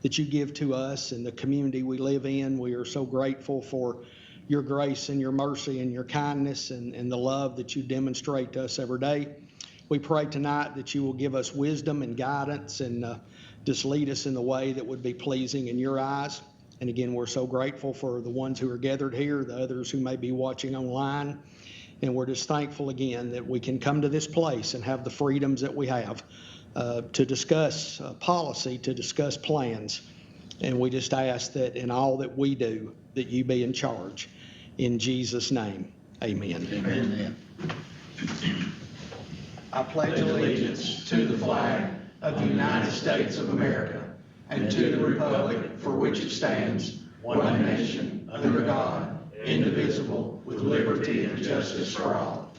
that you give to us and the community we live in. We are so grateful for your grace and your mercy and your kindness and the love that you demonstrate to us every day. We pray tonight that you will give us wisdom and guidance and just lead us in the way that would be pleasing in your eyes. And again, we're so grateful for the ones who are gathered here, the others who may be watching online. And we're just thankful again that we can come to this place and have the freedoms that we have to discuss policy, to discuss plans. And we just ask that in all that we do, that you be in charge. In Jesus' name, amen. Amen. I pledge allegiance to the flag of the United States of America and to the republic for which it stands, one nation, under God, indivisible, with liberty and justice for all.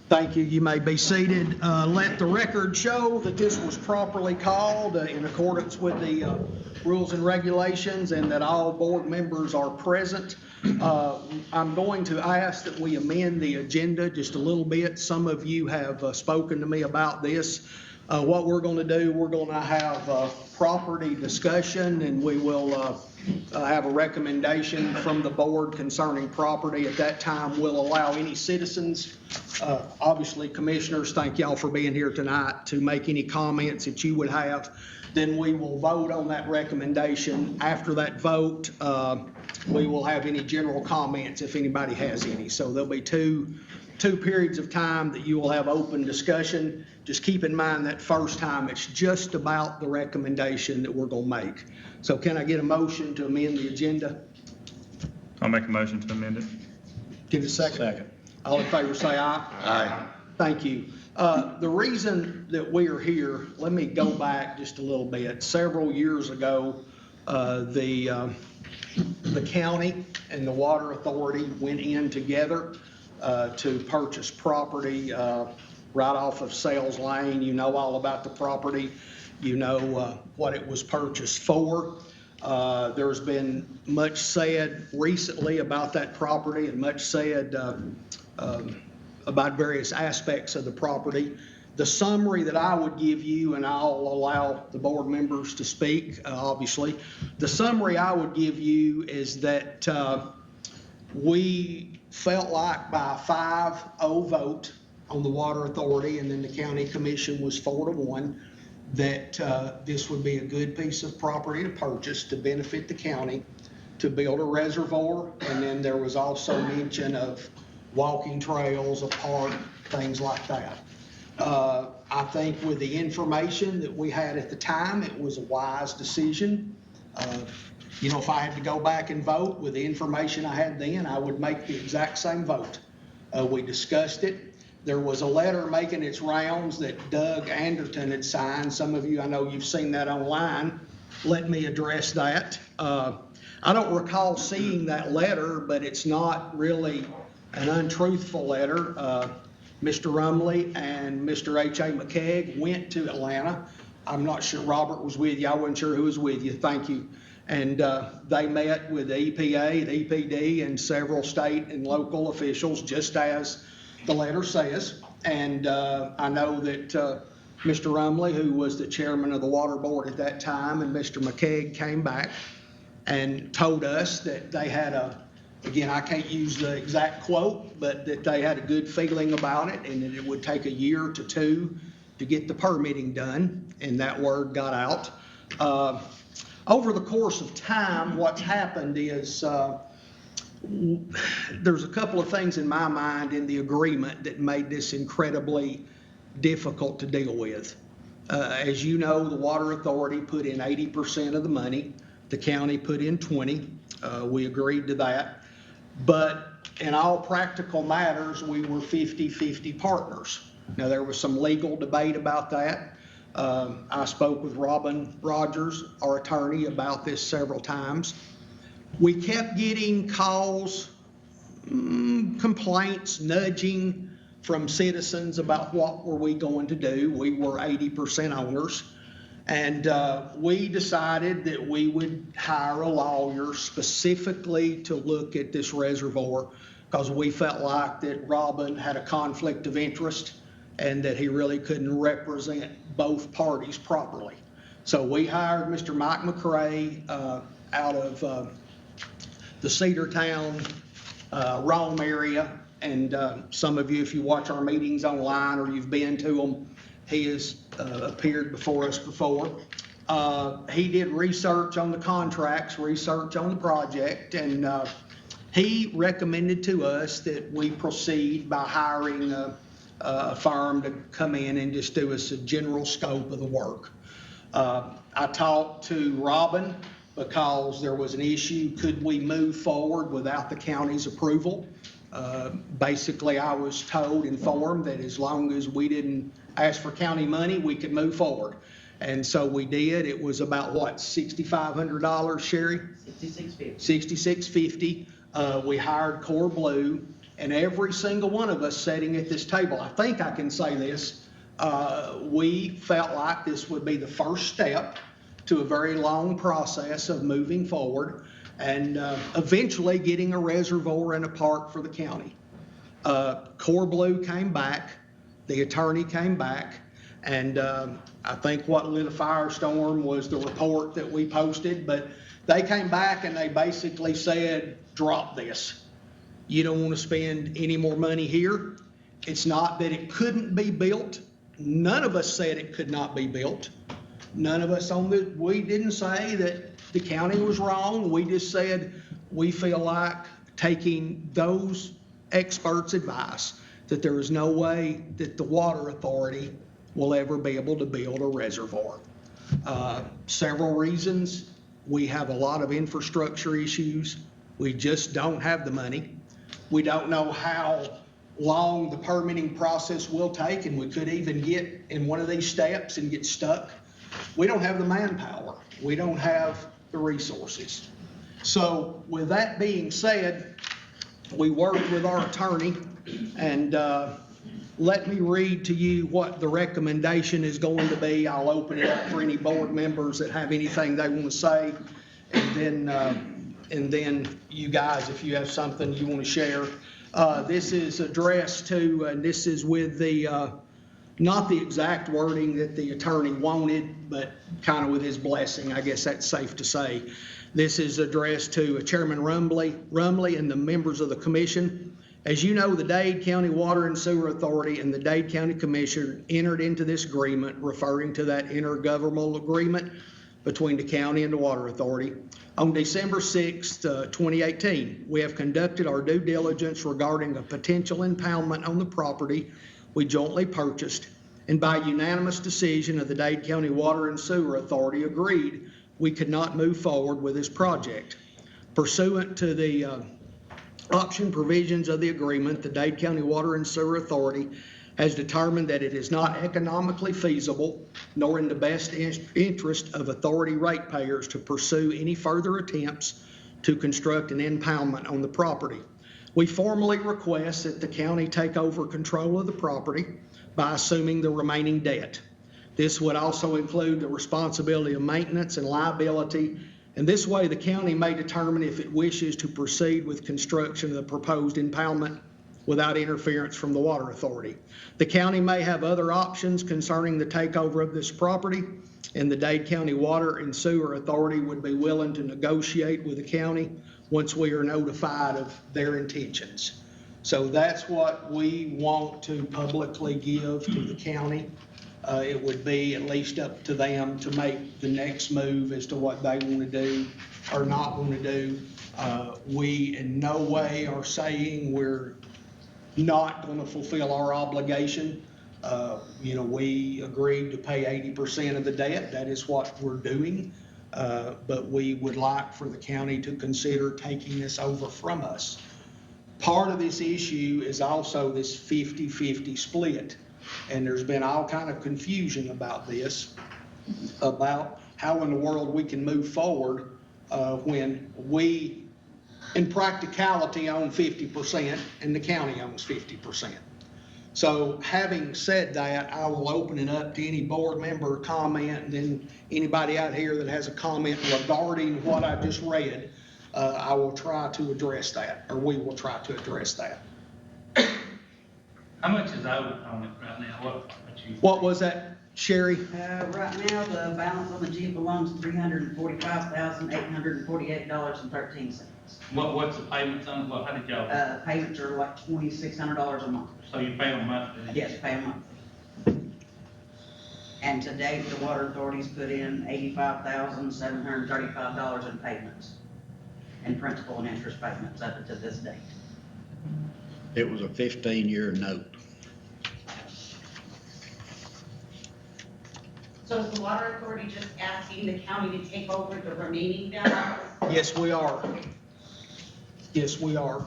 Thank you. You may be seated. Let the record show that this was properly called in accordance with the rules and regulations and that all board members are present. I'm going to ask that we amend the agenda just a little bit. Some of you have spoken to me about this. What we're going to do, we're going to have property discussion, and we will have a recommendation from the board concerning property. At that time, we'll allow any citizens, obviously commissioners, thank y'all for being here tonight, to make any comments that you would have. Then we will vote on that recommendation. After that vote, we will have any general comments if anybody has any. So there'll be two periods of time that you will have open discussion. Just keep in mind that first time it's just about the recommendation that we're going to make. So can I get a motion to amend the agenda? I'll make a motion to amend it. Give it a second. Second. All in favor say aye. Aye. Thank you. The reason that we are here, let me go back just a little bit. Several years ago, the county and the water authority went in together to purchase property right off of Sales Lane. You know all about the property. You know what it was purchased for. There's been much said recently about that property and much said about various aspects of the property. The summary that I would give you, and I'll allow the board members to speak, obviously. The summary I would give you is that we felt like by a 5-0 vote on the water authority, and then the county commission was 4-1, that this would be a good piece of property to purchase to benefit the county, to build a reservoir, and then there was also mention of walking trails, a park, things like that. I think with the information that we had at the time, it was a wise decision. You know, if I had to go back and vote with the information I had then, I would make the exact same vote. We discussed it. There was a letter making its rounds that Doug Anderton had signed. Some of you, I know you've seen that online. Let me address that. I don't recall seeing that letter, but it's not really an untruthful letter. Mr. Rumley and Mr. H.A. McKeag went to Atlanta. I'm not sure Robert was with you. I wasn't sure who was with you. Thank you. And they met with the EPA, the EPD, and several state and local officials, just as the letter says. And I know that Mr. Rumley, who was the chairman of the water board at that time, and Mr. McKeag came back and told us that they had again, I can't use the exact quote, but that they had a good feeling about it and that it would take a year to 2 to get the permitting done, and that word got out. Over the course of time, what's happened is there's a couple of things in my mind in the agreement that made this incredibly difficult to deal with. As you know, the water authority put in 80% of the money. The county put in 20. We agreed to that. But in all practical matters, we were 50-50 partners. Now, there was some legal debate about that. I spoke with Robin Rogers, our attorney, about this several times. We kept getting calls, complaints, nudging from citizens about what were we going to do. We were 80% owners. And we decided that we would hire a lawyer specifically to look at this reservoir because we felt like that Robin had a conflict of interest and that he really couldn't represent both parties properly. So we hired Mr. Mike McCray out of the Cedartown, Rome area. And some of you, if you watch our meetings online or you've been to them, he has appeared before us before. He did research on the contracts, research on the project, and he recommended to us that we proceed by hiring a firm to come in and just do us a general scope of the work. I talked to Robin because there was an issue. Could we move forward without the county's approval? Basically, I was informed that as long as we didn't ask for county money, we could move forward. And so we did. It was about what, $6,500, Sherry? $66.50. We hired Core Blue, and every single one of us sitting at this table, I think I can say this, we felt like this would be the first step to a very long process of moving forward and eventually getting a reservoir and a park for the county. Core Blue came back, the attorney came back, and I think what lit a firestorm was the report that we posted, but they came back and they basically said, drop this. You don't want to spend any more money here. It's not that it couldn't be built. None of us said it could not be built. None of us we didn't say that the county was wrong. We just said we feel like taking those experts' advice that there is no way that the water authority will ever be able to build a reservoir. Several reasons. We have a lot of infrastructure issues. We just don't have the money. We don't know how long the permitting process will take, and we could even get in one of these steps and get stuck. We don't have the manpower. We don't have the resources. So with that being said, we worked with our attorney, and let me read to you what the recommendation is going to be. I'll open it up for any board members that have anything they want to say, and then you guys, if you have something you want to share. This is addressed to, and this is with the, not the exact wording that the attorney wanted, but kind of with his blessing. I guess that's safe to say. This is addressed to Chairman Rumley and the members of the commission. As you know, the Dade County Water and Sewer Authority and the Dade County Commission entered into this agreement, referring to that intergovernmental agreement between the county and the Water Authority. On December 6th, 2018, we have conducted our due diligence regarding a potential impoundment on the property we jointly purchased, and by unanimous decision of the Dade County Water and Sewer Authority agreed we could not move forward with this project. Pursuant to the option provisions of the agreement, the Dade County Water and Sewer Authority has determined that it is not economically feasible nor in the best interest of authority ratepayers to pursue any further attempts to construct an impoundment on the property. We formally request that the county take over control of the property by assuming the remaining debt. This would also include the responsibility of maintenance and liability, and this way the county may determine if it wishes to proceed with construction of the proposed impoundment without interference from the Water Authority. The county may have other options concerning the takeover of this property, and the Dade County Water and Sewer Authority would be willing to negotiate with the county once we are notified of their intentions. So that's what we want to publicly give to the county. It would be at least up to them to make the next move as to what they want to do or not want to do. We in no way are saying we're not going to fulfill our obligation. We agreed to pay 80% of the debt. That is what we're doing. But we would like for the county to consider taking this over from us. Part of this issue is also this 50-50 split. And there's been all kind of confusion about this, about how in the world we can move forward when we, in practicality, own 50% and the county owns 50%. So having said that, I will open it up to any board member comment, and then anybody out here that has a comment regarding what I just read, I will try to address that, or we will try to address that. How much is owed on it right now? What was that? Sherry? Right now, the balance on the Jeep alone is $345,848.13. What's the payments on, how did y'all, Payments are like $2,600 a month. so you pay them monthly? Yes, pay a month. And to date, the water authority's put in $85,735 in payments, in principal and interest payments up to this date. It was a 15-year note. So is the water authority just asking the county to take over the remaining balance? Yes, we are. Yes, we are.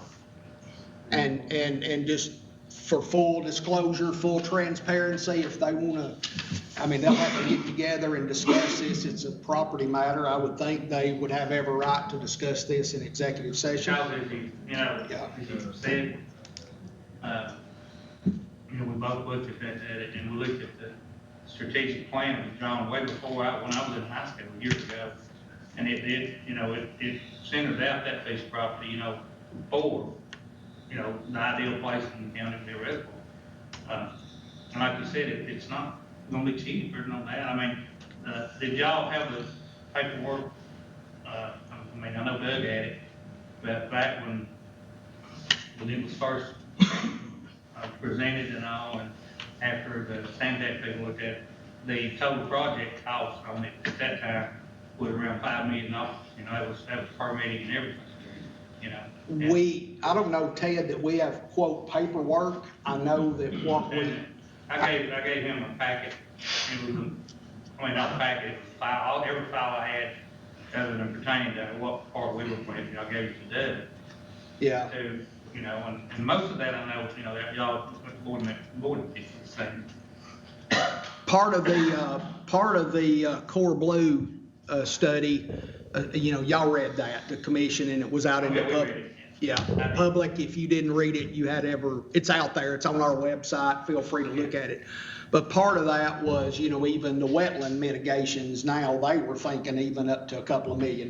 And just for full disclosure, full transparency, if they wanna, I mean, they'll have to get together and discuss this. It's a property matter. I would think they would have every right to discuss this in executive session. Because as you know, Yeah. as you said, we both looked at it, and we looked at the strategic plan that was drawn way before when I was in high school years ago. And it centered out that piece of property, for, the ideal place in the county to be a reservoir. And like you said, it's not gonna be cheap, there's no doubt. I mean, did y'all have the paperwork? I know Doug had it, but back when it was first presented and all, and after the Santac people looked at it, the total project cost on it at that time was around $5 million. That was permitting and everything, And- I don't know, Ted, that we have quote paperwork. I know that what we, I gave him a packet. It was not a packet, it was a file, every file I had other than pertaining to what part we were planning, I gave it to Dade. yeah. To, and most of that I know, that y'all, board people saying. Part of the Core Blue study, y'all read that, the commission, and it was out in the Okay, we public. read it, Yeah, public, if you didn't read it, it's out there, it's on our website, feel free to look at it. But part of that was, even the wetland mitigations, now they were thinking even up to a couple of $1 million.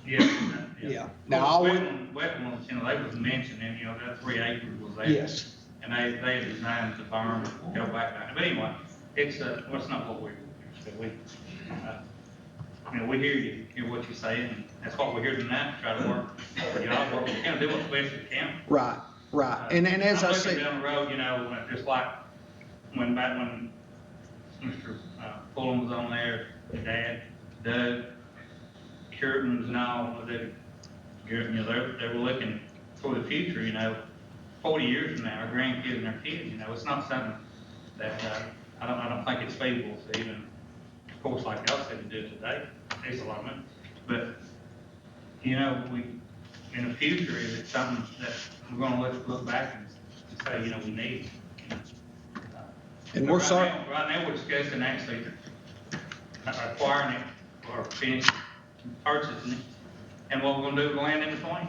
Yeah. Now, Wetland, they was mentioned, and, that 3 acres was there. yes, And they designed the farm, go back down. But anyway, it's not what we we hear what you're saying, and that's what we're here tonight, to try to work for y'all, work with the county, do what's best we can. right. And as I I'm looking said, down the road, just like when Mr. Fulham was on there, Dad, Doug, Curtins and all, they were looking for the future, 40 years from now, our grandkids and our kids, it's not something that, I don't think it's feasible to even, of course, like y'all said, to do it today. It takes a lot of money. But, we, in the future, is it something that we're gonna look back and say, we need? and But we're sorry. Right now, we're discussing actually acquiring it or finishing purchasing it. And what we're gonna do with the land in between.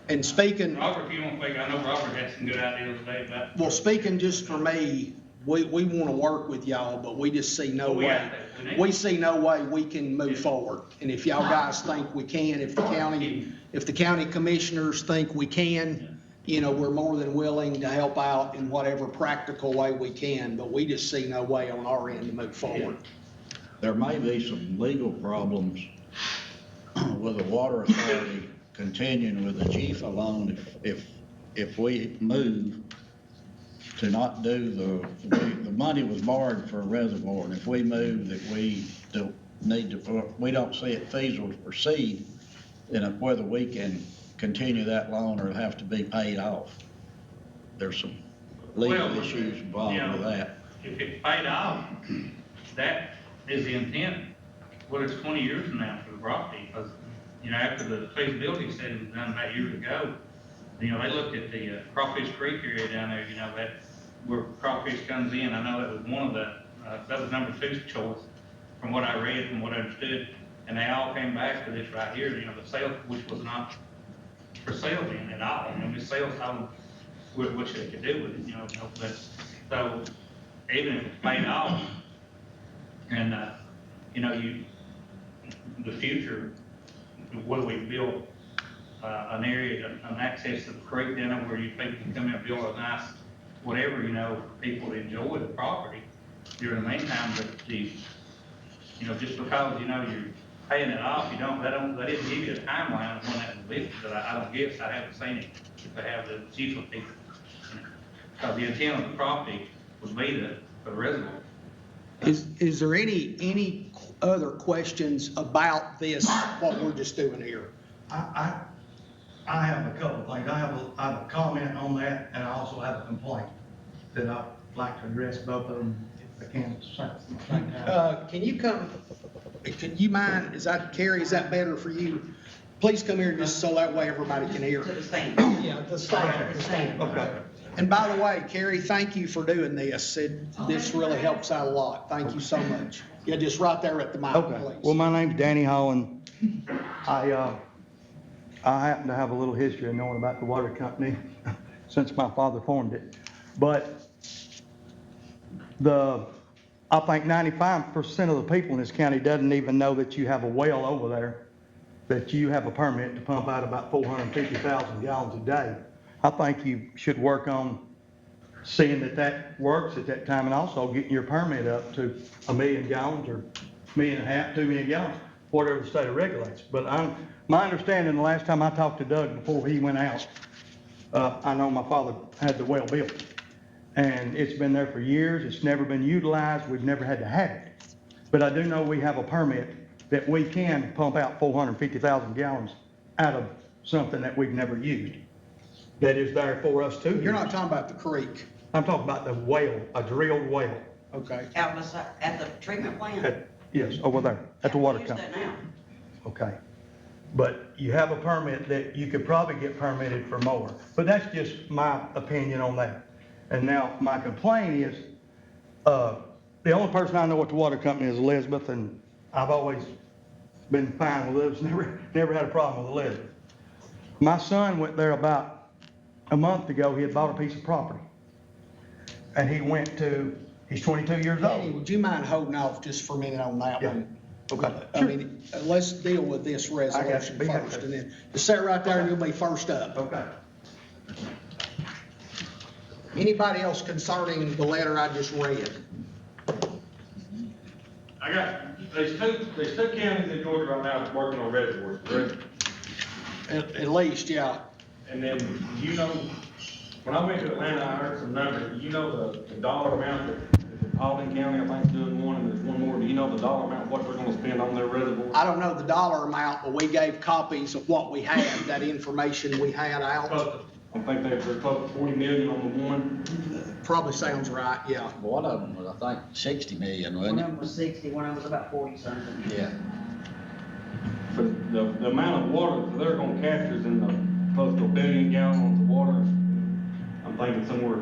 And speaking, Robert, if you want to speak, I know Robert had some good ideas today about. well, speaking just for me, we want to work with y'all, but we just see no We way. have to. We see no way we can move forward. And if y'all guys think we can, if the county commissioners think we can, we're more than willing to help out in whatever practical way we can, but we just see no way on our end to move forward. There may be some legal problems with the water authority continuing with the chief alone if we move to not do the money was borrowed for a reservoir, and if we move that we don't need to, we don't see it feasible to proceed, then whether we can continue that loan or have to be paid off. There's some legal issues involved with that. If it's paid off, that is the intent. Well, it's 20 years from now for the property, because, after the feasibility study was done about years ago, they looked at the Crawfish Creek area down there, that where crawfish comes in. I know that was one of the, that was number 2's choice, from what I read, from what I understood. And they all came back to this right here, the sale, which was not for sale then at all. The sales told them what they could do with it, but, so even if it's paid off, and, the future, whether we build an area, an access to the creek down there where you people can come in and build a nice, whatever, people enjoy the property, during the meantime, but just because, you're paying it off, they didn't give you a timeline of when that was lifted, but I don't guess, I haven't seen it, if they have the chief of people. Because the intent of the property would be for the reservoir. Is there any other questions about this, what we're just doing here? I have a couple of things. I have a comment on that, and I also have a complaint that I'd like to address both of them if I can at the same time. Can you mind, Carrie, is that better for you? Please come here just so that way everybody can hear. To the stand. Yeah, the stand. Okay. And by the way, Carrie, thank you for doing this. This really helps out a lot. Thank you so much. Yeah, just right there at the mic, Okay, well, please. my name's Danny Holland. I happen to have a little history of knowing about the water company since my father formed it. But I think 95% of the people in this county doesn't even know that you have a well over there, that you have a permit to pump out about 450,000 gallons a day. I think you should work on seeing that works at that time, and also getting your permit up to 1 million gallons or 1.5 million, 2 million gallons, whatever the state regulates. But my understanding, the last time I talked to Doug before he went out, I know my father had the well built, and it's been there for years. It's never been utilized. We've never had to have it. But I do know we have a permit that we can pump out 450,000 gallons out of something that we've never used. That is there for us to use. You're not talking about the creek, I'm talking about the well, a drilled well. okay? Out beside, at the treatment plant. Yes, over there, at the water Use company. that now. Okay. But you have a permit that you could probably get permitted for more. But that's just my opinion on that. And now my complaint is, the only person I know at the water company is Elizabeth, and I've always been fine with Elizabeth, never had a problem with Elizabeth. My son went there about a month ago. He had bought a piece of property. And he's 22 years Danny, old. would you mind holding off just for a minute on that Yeah. one? Okay. I mean, let's deal with this resolution Be happy first, to. and then just sit right there and you'll be first up. Okay. Anybody else concerning the letter I just read? There's two counties in Georgia right now that's working on reservoirs, correct? At least, yeah. And then, when I went to Atlanta, I heard some numbers. The dollar amount that Paulding County, I think, is doing one, and there's one more. Do you know the dollar amount, what they're gonna spend on their reservoir? I don't know the dollar amount, but we gave copies of what we had, that information we had out. I think they're close to 40 million on the one. Probably sounds right, yeah. One of them was, I think, 60 million, One wasn't of it? them was 60, one of them was about 40 something. Yeah. But the amount of water that they're gonna capture is in the close to 1 billion gallons of water. I'm thinking somewhere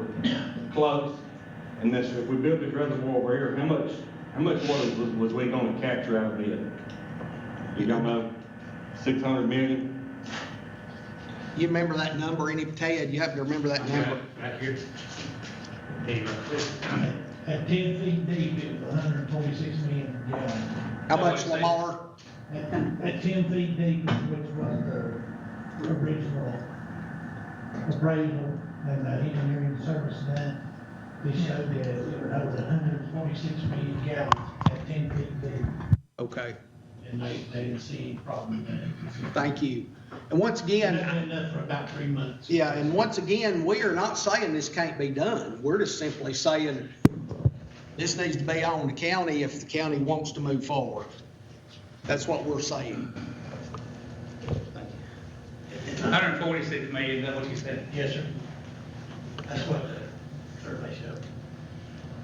close. And this, if we build this reservoir over here, how much water was we gonna capture out of it? You don't know, 600 million? You remember that number, Ted? You happen to remember that number? Right here. At 10 feet deep, it was 126 million gallons. How much, Lamar? At 10 feet deep, which was the original appraisal and the engineering service done, they showed that it was over 126 million gallons at 10 feet deep. Okay, And they didn't see any problem with that. thank you. And once again, It's been done for about 3 months. yeah, and once again, we are not saying this can't be done. We're just simply saying this needs to be on the county if the county wants to move forward. That's what we're saying. 146 million, is that what you said? Yes, sir. That's what the survey showed.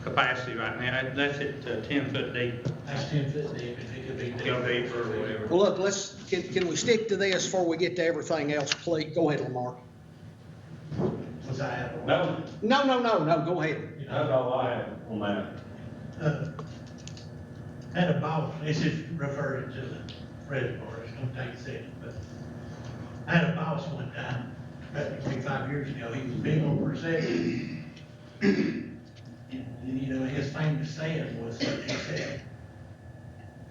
Capacity right now, that's at 10 foot deep, That's 10 foot deep, if it could be. go deeper or whatever. Well, look, can we stick to this before we get to everything else, please? Go ahead, Lamar. Was I out of That was, No, go ahead. that's all I have on that. Had a boss, this is referring to the reservoir, it's gonna take a second, but I had a boss one time, about 25 years ago, he was big on perception. And his famous saying was what he said,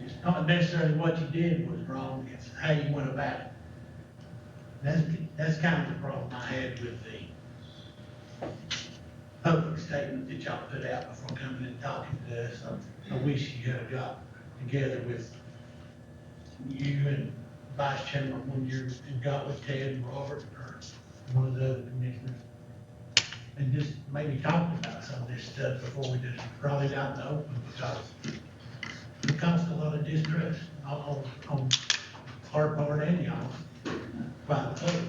it's not necessarily what you did was wrong, it's how you went about it. That's kind of the problem I had with public statement that y'all put out before coming and talking to us. I wish you had got together with you and Vice Chairman when you got with Ted and Robert or one of the other commissioners. And just maybe talk about some of this stuff before we just brought it out in the open, because it caused a lot of distress on our part and y'all, by the public.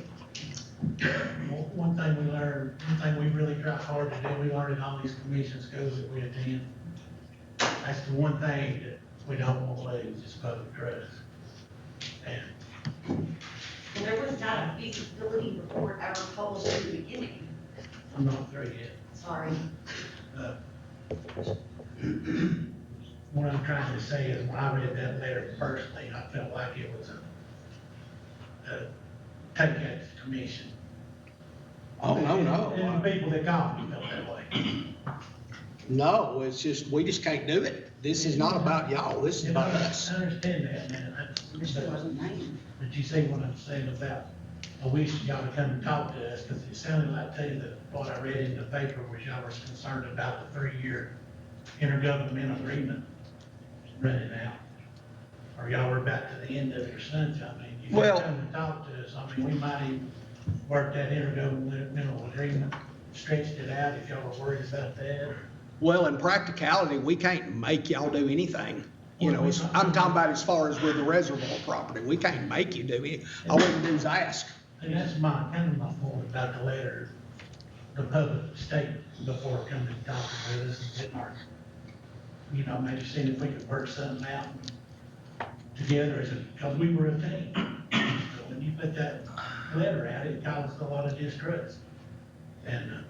One thing we learned, one thing we really try hard to do, we learned in all these commission schools that we attend, that's the one thing that we don't want to lose, is public trust. And Well, there was not a feasibility report ever published in the beginning. I'm not through yet. Sorry. What I'm trying to say is, when I read that letter personally, I felt like it was a take at the commission. Oh, no, And no. the people that called me felt that way. No, it's just, we just can't do it. This is not about y'all, this is And about I us. understand that, man. Commissioner wasn't named. But you see what I'm saying about, I wish y'all would come and talk to us, because it sounded like too that what I read in the paper was y'all were concerned about the 3-year intergovernmental agreement running out. Or y'all were about to the end of your sunshine. I mean, you Well- can come and talk to us. I mean, we might even work that intergovernmental agreement, stretched it out if y'all were worried about that. Well, in practicality, we can't make y'all do anything. You know, I'm talking about as far as with the reservoir property, we can't make you do it. All we can do is ask. And that's kind of my point about the letter, the public statement before coming and talking with us and getting our, you know, maybe seeing if we could work something out together as a, because we were a team. So when you put that letter out, it caused a lot of distrust. And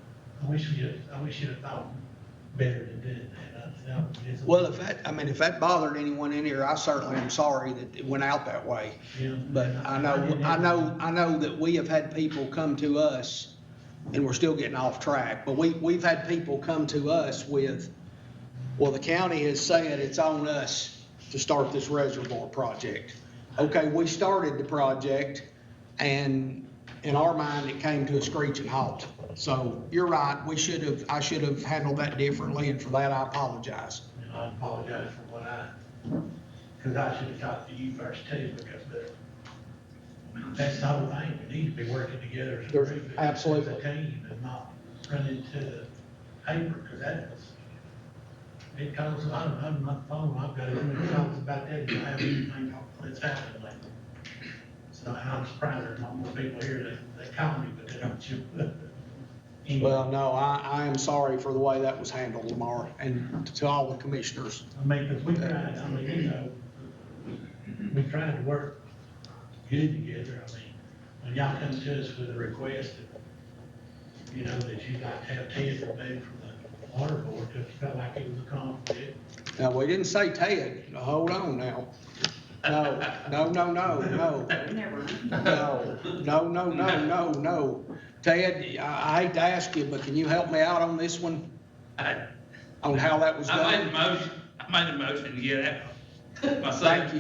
I wish you'd have thought better to do that. Well, if that bothered anyone in here, I certainly am sorry that it went out that way. Yeah. But I know that we have had people come to us, and we're still getting off track, but we've had people come to us with, well, the county has said it's on us to start this reservoir project. Okay, we started the project, and in our mind, it came to a screeching halt. So you're right, I should have handled that differently, and for that, I apologize. And I apologize for because I should have talked to you first too, because that's the whole thing. We need to be working together as a There's- group, absolutely. as a team, and not run into the paper, because it caused a lot of, on my phone, I've got as many calls about that, as I have anything that's happened lately. So, and I'm surprised there's not more people here that call me, but they don't show up. Well, no, I am sorry for the way that was handled, Lamar, and to all the commissioners. I mean, because we tried, I mean, you know, we tried to work good together. I mean, when y'all come to us with a request, that, you know, that you'd like to have Ted removed from the water board, because you felt like it was a conflict. Now, we didn't say Ted, now, hold on now. No. No. Ted, I hate to ask you, but can you help me out on this one, on how that was I made done? the motion to get out myself.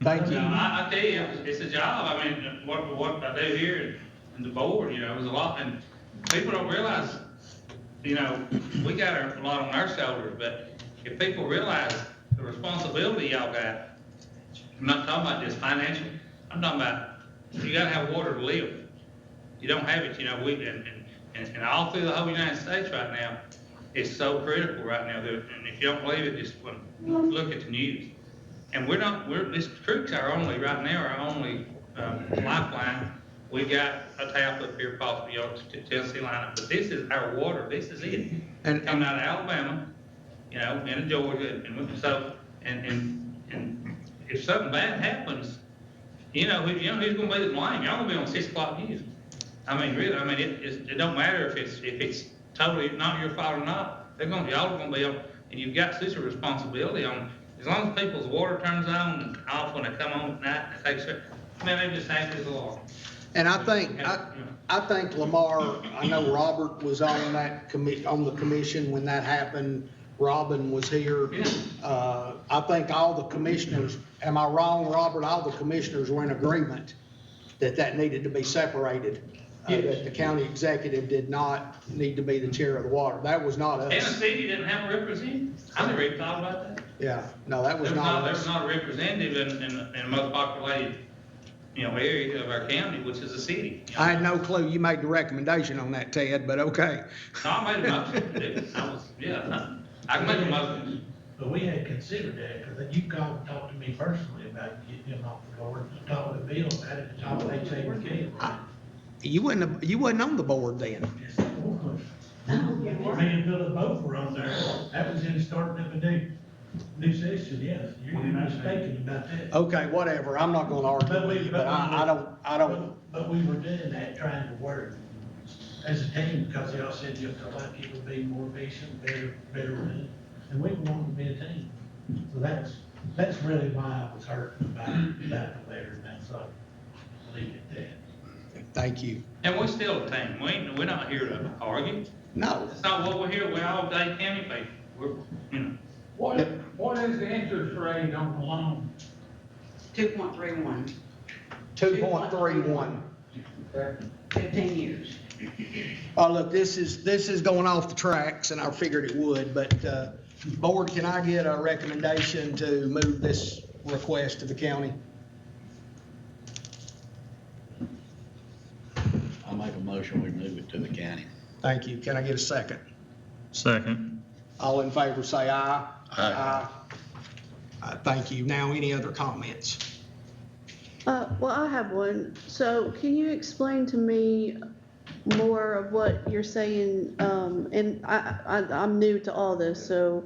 Thank you. No, I tell you, it's a job. I mean, what I do here in the board, you know, is a lot, and people don't realize, you know, we got a lot on our shoulders, but if people realize the responsibility y'all got, I'm not talking about just financial, I'm talking about, you gotta have water to live. You don't have it, you know, and all through the whole United States right now, it's so critical right now, and if you don't believe it, just look at the news. And this creek's right now, our only lifeline. We got a tap up here, possibly, you know, to Tennessee line, but this is our water, this is it. And- Coming out of Alabama, you know, into Georgia, and if something bad happens, you know who's gonna be the blame? Y'all gonna be on 6 o'clock news. I mean, really, it don't matter if it's totally not your fault or not. Y'all are gonna be on, and you've got such a responsibility on, as long as people's water turns on and off when they come on at night, and takes it, they just happy as a lark. And I think Lamar, I know Robert was on that on the commission when that happened. Robin was here. Yeah. I think all the commissioners, am I wrong, Robert? All the commissioners were in agreement that needed to be separated. that the county executive did not need to be the chair of the water. That was not And the us. city didn't have a representative. I never even thought about that. Yeah, no, that was There not was us. not a representative in the most populated, area of our county, which is the city. I had no clue you made the recommendation on that, Ted, but okay. No, I made a motion to do it. I can make a motion. But we had considered that, because you called and talked to me personally about getting him off the board, and talked to Bill about it, talked to HABK. You wasn't on the board then. Me and Bill both were on there, that was in starting up a new session, yes, you're mistaken about that. Okay, whatever, I'm not gonna argue with you, but I don't, But we were doing that, trying to work as a team, because y'all said you felt like it would be more efficient, better run, and we wanted to be a team. So that's really why I was hurt about the letter, and that's all, leave it at that. thank you. And we're still a team. We're not here to argue. No, That's not what we're here. We're all Dade County people. We're. What is the interest rate on the loan? 2.31, 2.31. 15 years. Look, this is going off the tracks, and I figured it would, but, board, can I get a recommendation to move this request to the county? I'll make a motion, we move it to the county. Thank you. Can I get a second? Second. All in favor, say aye. Aye. Thank you. Now, any other comments? Well, I have one. So can you explain to me more of what you're saying? And I'm new to all this, so,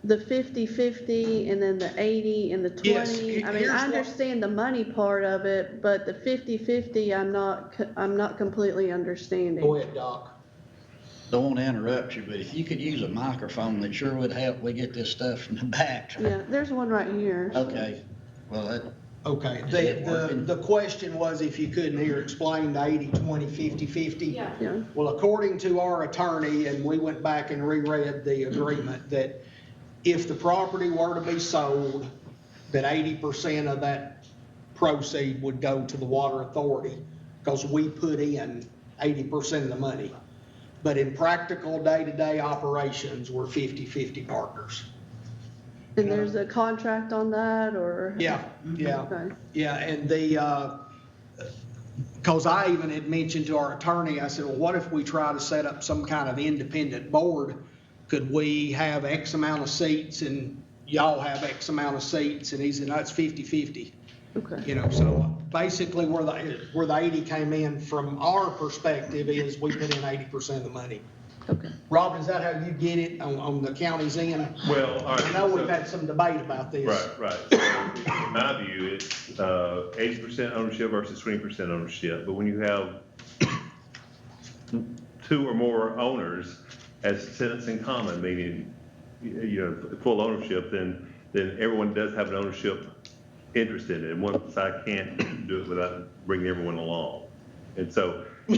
the 50/50 and then the 80 and the 20. Yes, I mean, here's I what- understand the money part of it, but the 50/50, I'm not completely understanding. Go ahead, Doc. Don't want to interrupt you, but if you could use a microphone, that sure would help. We get this stuff from the back. Yeah, there's one right here. Okay, well, that, Okay, the question was, if you couldn't hear, explain the 80/20, 50/50. Yeah. Well, according to our attorney, and we went back and reread the agreement, that if the property were to be sold, that 80% of that proceed would go to the water authority, because we put in 80% of the money. But in practical day-to-day operations, we're 50/50 partners. And there's a contract on that, or? Yeah, yeah. Okay. Yeah, and because I even had mentioned to our attorney, I said, well, what if we try to set up some kind of independent board? Could we have X amount of seats and y'all have X amount of seats? And he said, no, it's 50/50. Okay. So basically where the 80 came in from our perspective is we put in 80% of the money. Okay. Rob, is that how you get it on the county's end? Well, all right. I know we've so- had some debate about this. Right. So in my view, it's 80% ownership versus 20% ownership. But when you have two or more owners as tenants in common, meaning, full ownership, then everyone does have an ownership interest in it. And one side can't do it without bringing everyone along. And so I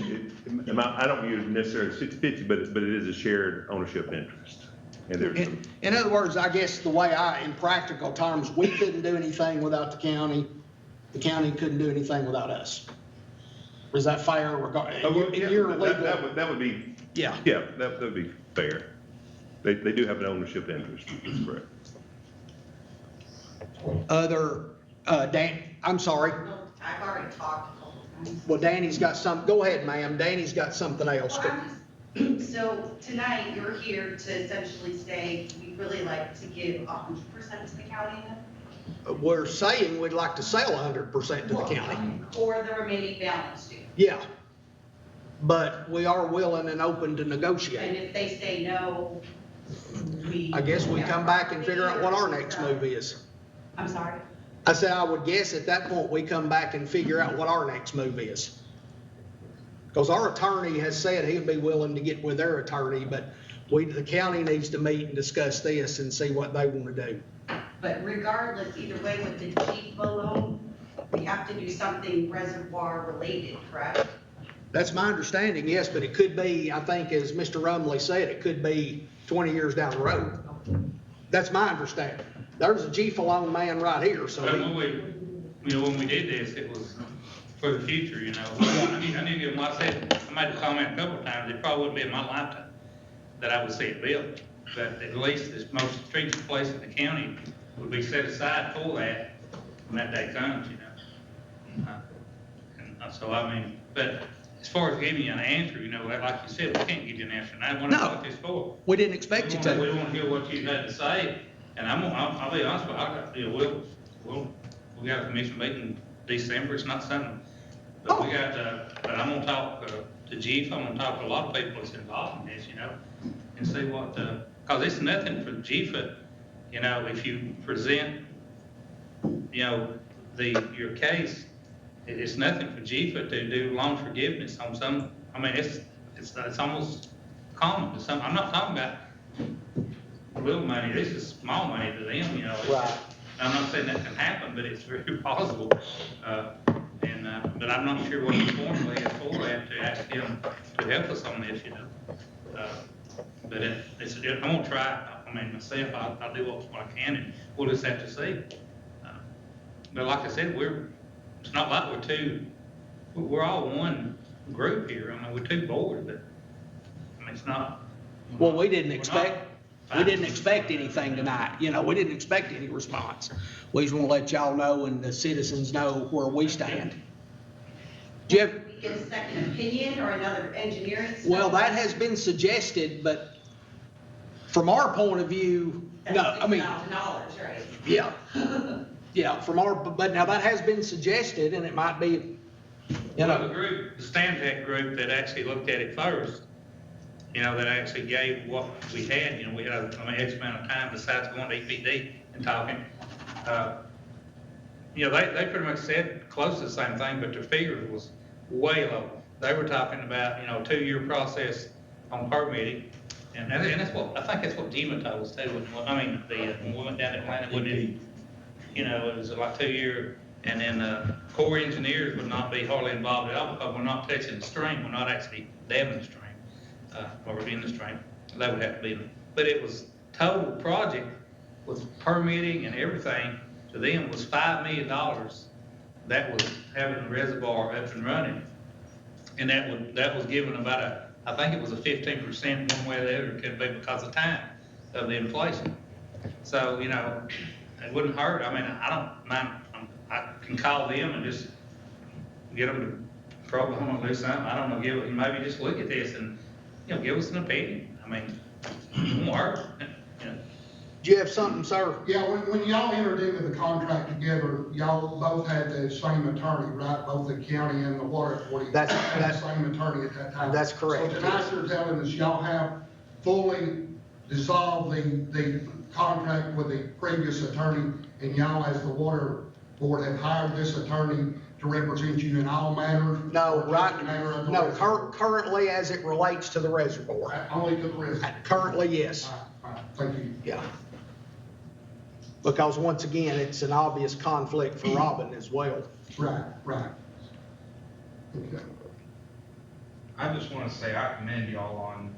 don't view it necessarily as 50/50, but it is a shared ownership interest. And there's some. In other words, I guess the way in practical terms, we couldn't do anything without the county couldn't do anything without us. Is that fair? Yeah, You're that would be, Yeah. yeah, that would be fair. They do have an ownership interest, that's correct. Dan, I'm sorry. No, I've already talked a couple times. Well, Danny's got go ahead, ma'am. Danny's got something else. So tonight, you're here to essentially say, we'd really like to give 100% to the county then? We're saying we'd like to sell 100% to the county. Or the remaining balance due? Yeah. But we are willing and open to And negotiate. if they say no, I guess we come back and figure out what our next move is. I'm sorry? I said, I would guess at that point, we come back and figure out what our next move is. Because our attorney has said he'd be willing to get with their attorney, but the county needs to meet and discuss this and see what they want to do. But regardless, either way, with the Chief loan, we have to do something reservoir related, correct? That's my understanding, yes, but it could be, I think, as Mr. Rumley said, it could be 20 years down the road. That's my understanding. There's a G-Falone man right here, so But when we did this, it was for the future, you know. I need to give them, like I said, I made the comment a couple of times, it probably wouldn't be in my lifetime that I would see it built. But at least this most strategic place in the county would be set aside for that when that day comes, you know. So I mean, but as far as giving you an answer, you know, like you said, we can't give you an answer. And that's what No. what this for. We didn't expect you We to. want to hear what you had to say, and I'll be honest with you, we got a commission meeting December, it's not something, but we got, but I'm gonna talk to Chief, I'm gonna talk to a lot of people that's involved in this, you know, and see what, cause it's nothing for Chief, you know, if you present, you know, your case, it's nothing for GFA to do loan forgiveness on some, I mean, it's almost common to some, I'm not talking about little money, this is small money to them, you know. Right. I'm not saying that can happen, but it's very possible. But I'm not sure what the formula is for that to ask him to help us on this, you know. But I'm gonna try, I mean, myself, I'll do what I can, and we'll just have to see. But like I said, it's not like we're all one group here. I mean, we're two boards, but, I mean, it's not. Well, we didn't we're expect anything tonight, you know, we didn't expect any response. We just wanna let y'all know and the citizens know where we stand. Jeff, Get a second opinion or another engineering study? well, that has been suggested, but from our point of view, no, I mean, $6,000, right? yeah. Yeah, but now that has been suggested and it might be, you Well, know, the Stantec group that actually looked at it first, you know, that actually gave what we had, you know, we had X amount of time besides going to EPD and talking. You know, they pretty much said close to the same thing, but their figure was way low. They were talking about, you know, 2-year process on permitting. And that's what, I think that's what GEMA told us too. When we went down to Atlanta, wouldn't it? You know, it was like 2-year, and then Corps engineers would not be hardly involved at all because we're not touching the stream, we're not actually damming the stream, or in the stream. They would have to be in it. But it was total project with permitting and everything to them was $5 million. That was having the reservoir up and running. And that was given about I think it was a 15% one way or the other, it could be because of time of the inflation. So, you know, it wouldn't hurt. I mean, I don't mind, I can call them and just get them to program or do something. I don't know, maybe just look at this and, you know, give us an opinion. I mean, it won't hurt, you know. do you have something, sir? Yeah, when y'all entered into the contract together, y'all both had the same attorney, right? Both the county and the water authority had the same attorney at that time. That's correct. So tonight you're telling us y'all have fully dissolved the contract with the previous attorney, and y'all as the water board have hired this attorney to represent you in all matters? No, right, no, reservoir? currently as it relates to the reservoir. Only to the reservoir? Currently, yes, All right, thank you. yeah. Because once again, it's an obvious conflict for Robin as well. Right. Okay. I just want to say I commend y'all on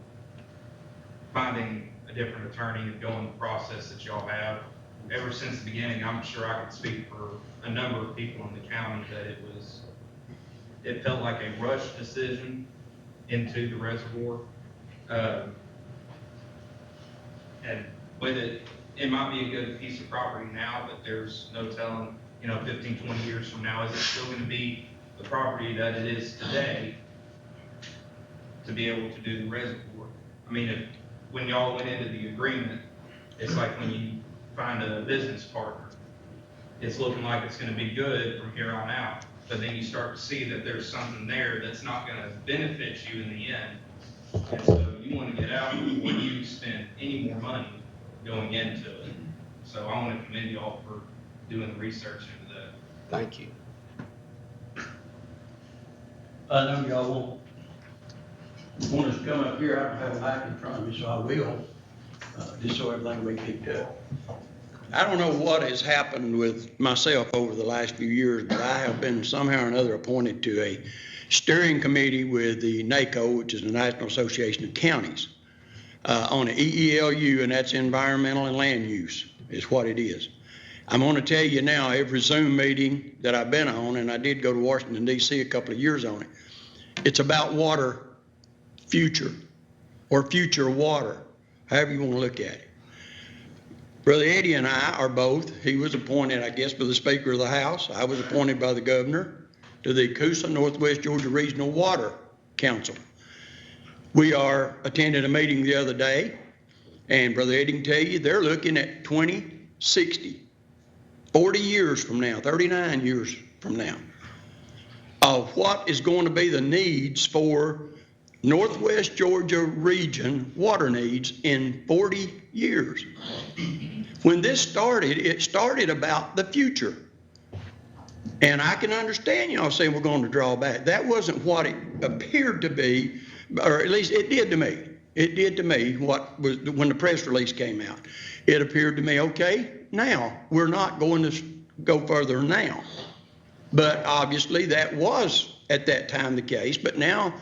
finding a different attorney and going the process that y'all have. Ever since the beginning, I'm sure I could speak for a number of people in the county that it felt like a rushed decision into the reservoir. And with it might be a good piece of property now, but there's no telling, you know, 15, 20 years from now, is it still going to be the property that it is today to be able to do the reservoir? I mean, when y'all went into the agreement, it's like when you find a business partner, it's looking like it's going to be good from here on out, but then you start to see that there's something there that's not going to benefit you in the end. And so you want to get out before you spend any more money going into it. So I want to commend y'all for doing the research into that. Thank you. I know y'all want us to come up here. I don't have a mic in front of me, so I will, just so everything will be picked up. I don't know what has happened with myself over the last few years, but I have been somehow or another appointed to a steering committee with the NACO, which is the National Association of Counties, on the EELU, and that's environmental and land use is what it is. I'm gonna tell you now, every Zoom meeting that I've been on, and I did go to Washington DC a couple of years on it, it's about water future, or future water, however you wanna look at it. Brother Eddie and I are both, he was appointed, I guess, by the Speaker of the House. I was appointed by the Governor to the Coosa Northwest Georgia Regional Water Council. We attended a meeting the other day, and Brother Eddie can tell you, they're looking at 2060, 40 years from now, 39 years from now, of what is going to be the needs for Northwest Georgia region water needs in 40 years. When this started, it started about the future. And I can understand y'all saying we're going to draw back. That wasn't what it appeared to be, or at least it did to me. It did to me what was when the press release came out. It appeared to me, okay, now we're not going to go further now. But obviously that was at that time the case, but now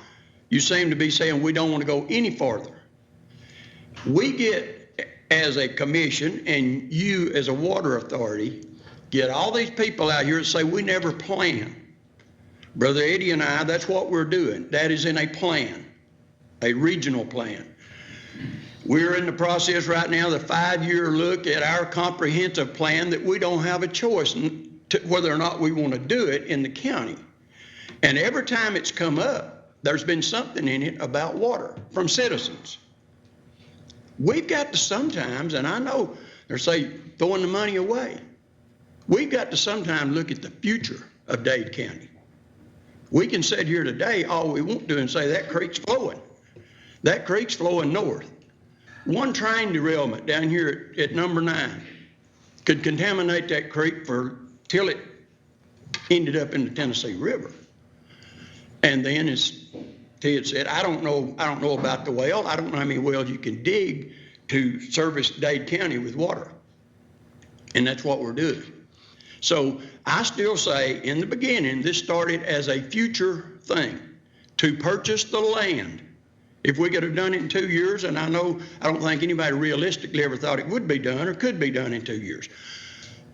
you seem to be saying we don't want to go any farther. We get, as a commission, and you as a water authority, get all these people out here that say we never plan. Brother Eddie and I, that's what we're doing. That is in a plan, a regional plan. We're in the process right now, the 5-year look at our comprehensive plan that we don't have a choice whether or not we want to do it in the county. And every time it's come up, there's been something in it about water from citizens. We've got to sometimes, and I know they're saying throwing the money away, we've got to sometimes look at the future of Dade County. We can sit here today all we want to and say that creek's flowing. That creek's flowing north. One train derailment down here at number 9 could contaminate that creek till it ended up in the Tennessee River. And then, as Ted said, I don't know about the well. I don't know how many wells you can dig to service Dade County with water. And that's what we're doing. So I still say in the beginning, this started as a future thing to purchase the land. If we could have done it in 2 years, and I don't think anybody realistically ever thought it would be done or could be done in 2 years.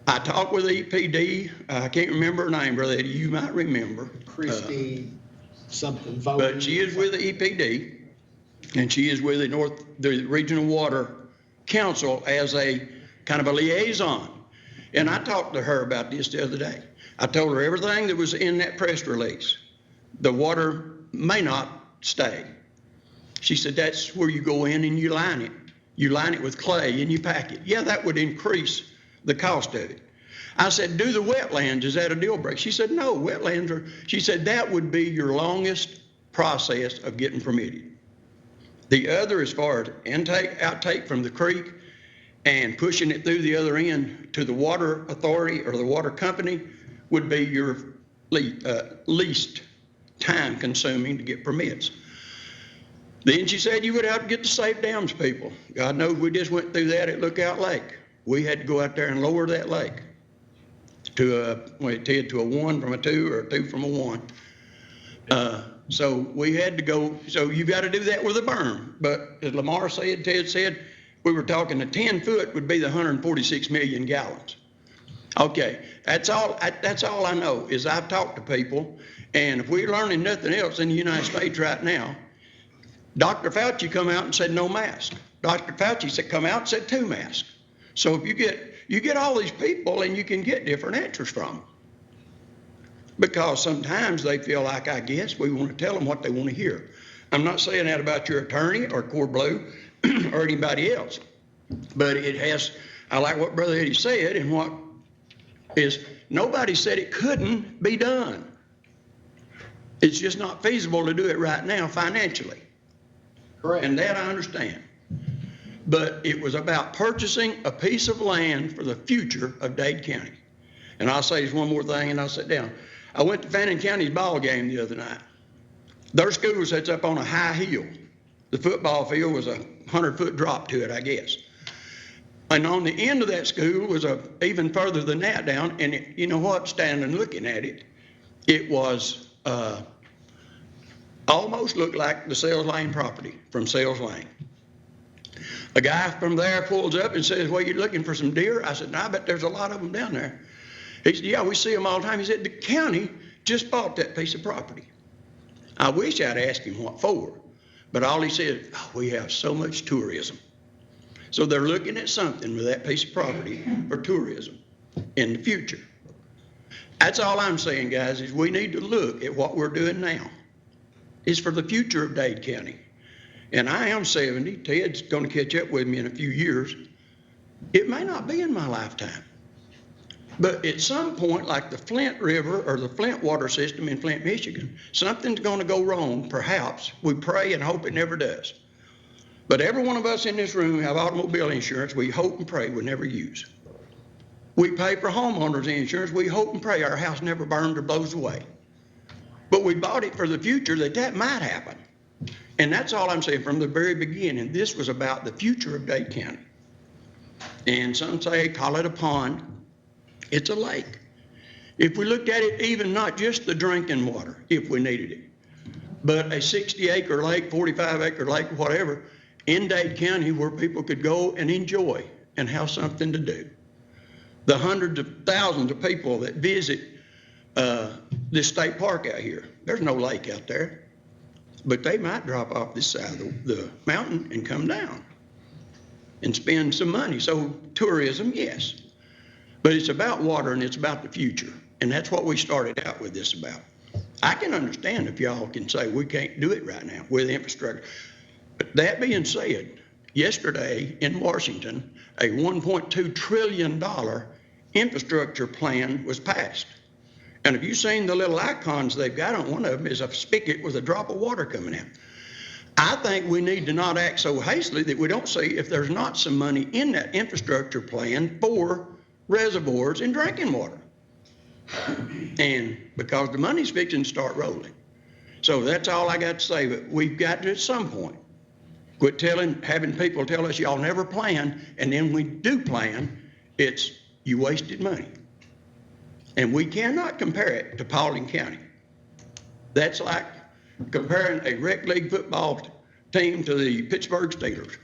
I talked with EPD, I can't remember her name, Brother Eddie, you might remember. Christie something voted. But she is with the EPD, and she is with the Regional Water Council as a kind of a liaison. And I talked to her about this the other day. I told her everything that was in that press release. The water may not stay. She said, that's where you go in and you line it. You line it with clay and you pack it. Yeah, that would increase the cost of it. I said, do the wetlands, is that a deal breaker? She said, no, wetlands she said, that would be your longest process of getting permitted. The other, as far as outtake from the creek and pushing it through the other end to the water authority or the water company would be your least time consuming to get permits. Then she said you would have to get the safe dams people. God knows we just went through that at Lookout Lake. We had to go out there and lower that lake to a 1 from a 2 or a 2 from a 1. So we had to go, so you got to do that with a berm. But as Lamar said, Ted said, we were talking a 10 foot would be the 146 million gallons. Okay, that's all I know is I've talked to people, and if we're learning nothing else in the United States right now, Dr. Fauci come out and said no mask. Dr. Fauci said come out and said 2 masks. So if you get all these people and you can get different answers from them. Because sometimes they feel like, I guess, we want to tell them what they want to hear. I'm not saying that about your attorney or Core Blue or anybody else. But I like what Brother Eddie said, and what is, nobody said it couldn't be done. It's just not feasible to do it right now financially. Correct. And that I understand. But it was about purchasing a piece of land for the future of Dade County. And I'll say this one more thing and I'll sit down. I went to Fannin County's ball game the other night. Their school sits up on a high hill. The football field was a 100-foot drop to it, I guess. And on the end of that school was even further than that down. And you know what? Standing looking at it, it was almost looked like the Sales Lane property from Sales Lane. A guy from there pulls up and says, well, you looking for some deer? I said, no, I bet there's a lot of them down there. He said, yeah, we see them all the time. He said, the county just bought that piece of property. I wish I'd asked him what for, but all he said, oh, we have so much tourism. So they're looking at something with that piece of property for tourism in the future. That's all I'm saying, guys, is we need to look at what we're doing now. It's for the future of Dade County. And I am 70. Ted's going to catch up with me in a few years. It may not be in my lifetime. But at some point, like the Flint River or the Flint water system in Flint, Michigan, something's going to go wrong, perhaps. We pray and hope it never does. But every one of us in this room have automobile insurance we hope and pray we never use. We pay for homeowners insurance we hope and pray our house never burns or blows away. But we bought it for the future that might happen. And that's all I'm saying from the very beginning. This was about the future of Dade County. And some say, call it a pond. It's a lake. If we looked at it, even not just the drinking water, if we needed it, but a 60-acre lake, 45-acre lake, whatever, in Dade County where people could go and enjoy and have something to do. The hundreds of thousands of people that visit this state park out here, there's no lake out there, but they might drop off this side of the mountain and come down and spend some money. So tourism, yes. But it's about water and it's about the future. And that's what we started out with this about. I can understand if y'all can say we can't do it right now with infrastructure. But that being said, yesterday in Washington, a $1.2 trillion infrastructure plan was passed. And have you seen the little icons they've got on one of them is a spigot with a drop of water coming out. I think we need to not act so hastily that we don't see if there's not some money in that infrastructure plan for reservoirs and drinking water. And because the money's fixing to start rolling. So that's all I got to say, but we've got to at some point quit having people tell us y'all never plan, and then we do plan, it's you wasted money. And we cannot compare it to Paulding County. That's like comparing a rec league football team to the Pittsburgh Steelers.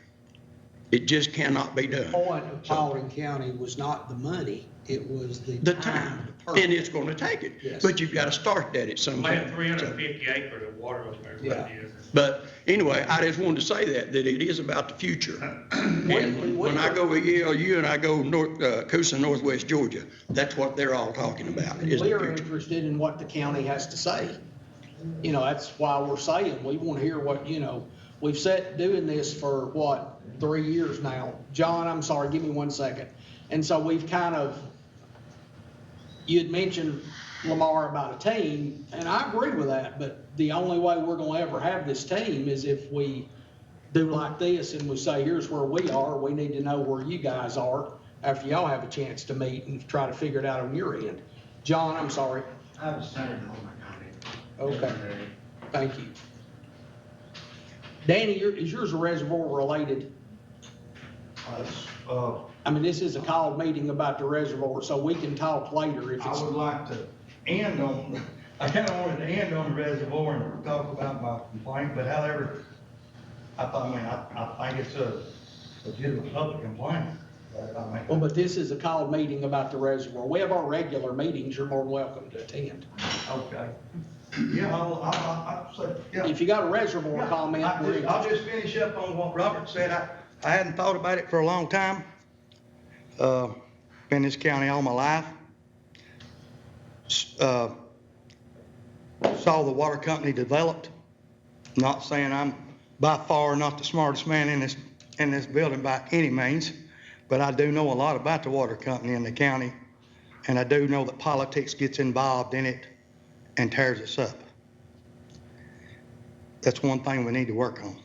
It just cannot be done. The point of Paulding County was not the money, it was the time. And it's going to take it. Yes. But you've got to start that at some We point. had 350 acres of water over there. Yeah. But anyway, I just wanted to say that it is about the future. And when I go to ELU and I go Coosa, Northwest Georgia, that's what they're all talking about, is the We're future. interested in what the county has to say. You know, that's why we're saying, we want to hear what, you know, we've sat doing this for what, 3 years now. John, I'm sorry, give me 1 second. And so we've kind of, you had mentioned Lamar about a team, and I agree with that, but the only way we're gonna ever have this team is if we do like this and we say, here's where we are, we need to know where you guys are after y'all have a chance to meet and try to figure it out on your end. John, I'm sorry. I was centered on my comment. Okay, thank you. Danny, is yours a reservoir related? I mean, this is a called meeting about the reservoir, so we can talk later if I it's. would like to end on, I kind of wanted to end on the reservoir and talk about my complaint, but however, I think it's a legitimate public complaint. Well, but this is a called meeting about the reservoir. We have our regular meetings, you're more than welcome to attend. Okay. Yeah, I'll say, yeah. If you got a reservoir Yeah, comment, I'll just finish up on what Robert said. I hadn't thought about it for a long time. Been in this county all my life. Saw the water company developed. Not saying I'm by far not the smartest man in this building by any means, but I do know a lot about the water company in the county, and I do know that politics gets involved in it and tears us up. That's one thing we need to work on.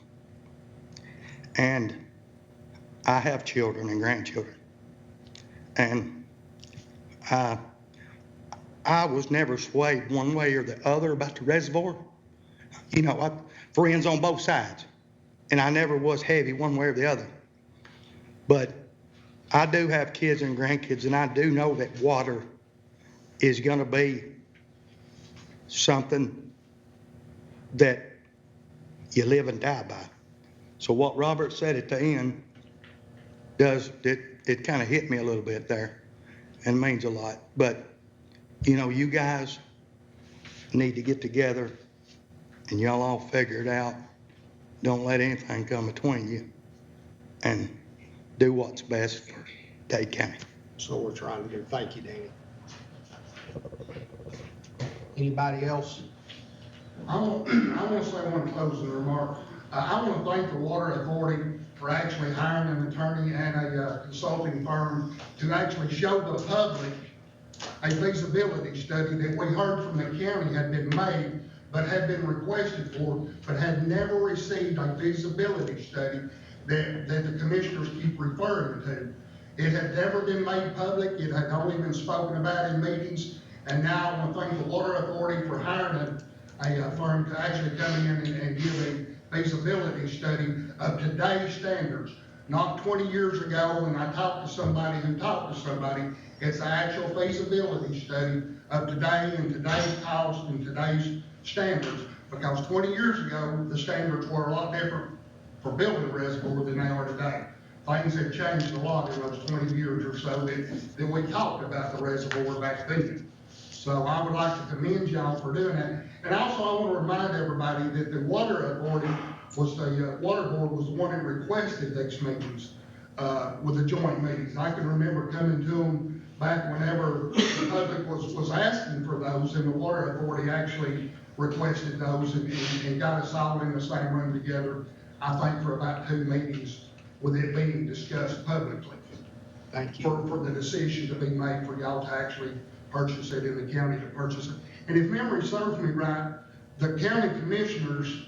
And I have children and grandchildren, and I was never swayed one way or the other about the reservoir. You know, I friends on both sides, and I never was heavy one way or the other. But I do have kids and grandkids, and I do know that water is going to be something that you live and die by. So what Robert said at the end it kind of hit me a little bit there and means a lot. But, you know, you guys need to get together and y'all all figure it out. Don't let anything come between you and do what's best for Dade County. So we're trying to do. Thank you, Danny. Anybody else? I want to say one closing remark. I want to thank the Water Authority for actually hiring an attorney and a consulting firm to actually show the public a feasibility study that we heard from the county had been made, but had been requested for, but had never received a feasibility study that the commissioners keep referring to. It had never been made public. It had only been spoken about in meetings. And now I want to thank the Water Authority for hiring a firm to actually come in and give a feasibility study of today's standards. Not 20 years ago when I talked to somebody who talked to somebody. It's an actual feasibility study of today and today's cost and today's standards. Because 20 years ago, the standards were a lot different for building a reservoir than they are today. Things have changed a lot in those 20 years or so that we talked about the reservoir back then. So I would like to commend y'all for doing that. And also I want to remind everybody that the Water Authority was the Water Board was the one that requested these meetings with the joint meetings. I can remember coming to them back whenever the public was asking for those, and the Water Authority actually requested those and got us all in the same room together, I think for about 2 meetings with it being discussed publicly. Thank you. For the decision to be made for y'all to actually purchase it in the county to purchase it. And if memory serves me right, the county commissioners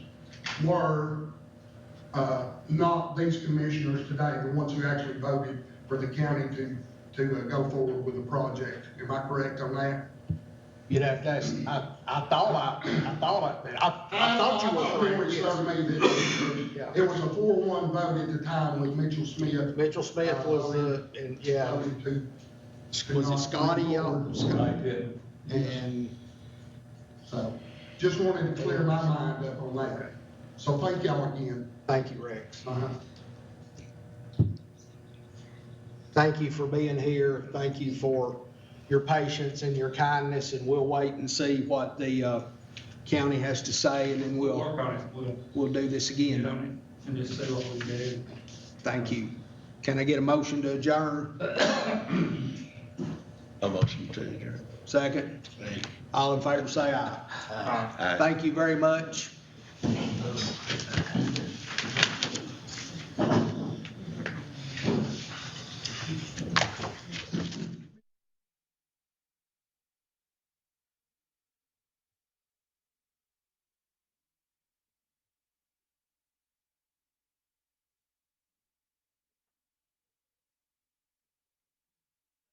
were not these commissioners today, the ones who actually voted for the county to go forward with the project. Am I correct on that? You'd have to ask, I thought you were correct. Memory serves me that it was a 4-1 vote at the time with Mitchell Smith. Mitchell Smith was and yeah, voted to was it not Scotty? move forward. And So, just wanted to clear my mind up on that. So thank y'all again. thank you, Rex. Uh-huh. Thank you for being here. Thank you for your patience and your kindness, and we'll wait and see what the county has to say, and then We'll work on it, we'll do this get again. on it, and just see what we do. Thank you. Can I get a motion to adjourn? A motion to adjourn. Second? All in favor, say aye. Thank you very much.